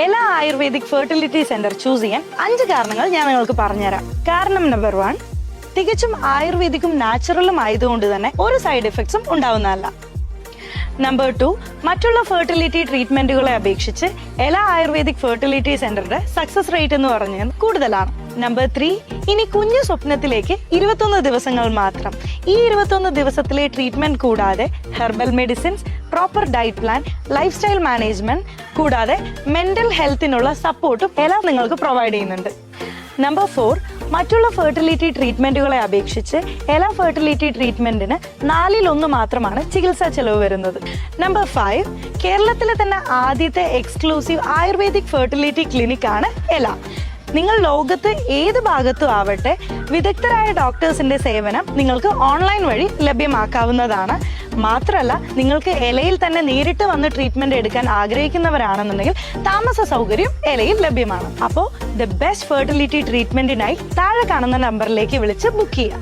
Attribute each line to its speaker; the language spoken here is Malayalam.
Speaker 1: എല്ലാ ആയുർവേദിക് ഫെർട്ടിലിറ്റി സെന്റർ ചൂസ് ചെയ്യാൻ 5 കാരണങ്ങൾ ഞാൻ നിങ്ങൾക്ക് പറഞ്ഞുതരാം. കാരണം നമ്പർ 1, തികച്ചും ആയുർവേദിക്കും നാച്ചുറലും ആയതുകൊണ്ട് തന്നെ ഒരു സൈഡ് എഫക്ട്സും ഉണ്ടാവുന്നതല്ല. നമ്പർ 2, മറ്റുള്ള ഫെർട്ടിലിറ്റി ട്രീറ്റ്മെന്റുകളെ അപേക്ഷിച്ച് എല്ലാ ആയുർവേദിക് ഫെർട്ടിലിറ്റി സെന്ററിന്റെ സക്സസ് റേറ്റ് എന്ന് പറഞ്ഞാൽ കൂടുതലാണ്. നമ്പർ 3, ഇനി കുഞ്ഞു സ്വപ്നത്തിലേക്ക് 21 ദിവസങ്ങൾ മാത്രം. ഈ 21 ദിവസത്തിലെ ട്രീറ്റ്മെന്റ് കൂടാതെ herbal medicines, proper diet plan, life style management കൂടാതെ മെന്റൽ ഹെൽത്തിനുള്ള സപ്പോർട്ടും എല്ലാം നിങ്ങൾക്ക് പ്രൊവൈഡ് ചെയ്യുന്നുണ്ട്. നമ്പർ 4, മറ്റുള്ള ഫെർട്ടിലിറ്റി ട്രീറ്റ്മെന്റുകളെ അപേക്ഷിച്ച് എല്ലാ ഫെർട്ടിലിറ്റി ട്രീറ്റ്മെന്റിന് 4/1 മാത്രമാണ് ചികിത്സാ ചെലവ് വരുന്നത്. നമ്പർ 5, കേരളത്തിലെ തന്നെ ആദ്യത്തെ എക്സ്ക്ലൂസീവ് ആയുർവേദിക് ഫെർട്ടിലിറ്റി ക്ലിനിക് ആണ് എല. നിങ്ങൾ ലോകത്ത് ഏത് ഭാഗത്തും ആവട്ടെ, വിദഗ്ധരായ ഡോക്ടേഴ്സിന്റെ സേവനം നിങ്ങൾക്ക് ഓൺലൈൻ വഴി ലഭ്യമാക്കാവുന്നതാണ്. മാത്രമല്ല, നിങ്ങൾക്ക് എലയിൽ തന്നെ നേരിട്ട് വന്ന് ട്രീറ്റ്മെന്റ് എടുക്കാൻ ആഗ്രഹിക്കുന്നവരാണെന്നുണ്ടെങ്കിൽ താമസ സൗകര്യം എലയിൽ ലഭ്യമാണ്. അപ്പോൾ ദ ബെസ്റ്റ് ഫെർട്ടിലിറ്റി ട്രീറ്റ്മെന്റിനായി താഴെ കാണുന്ന നമ്പറിലേക്ക് വിളിച്ച് ബുക്ക് ചെയ്യാം.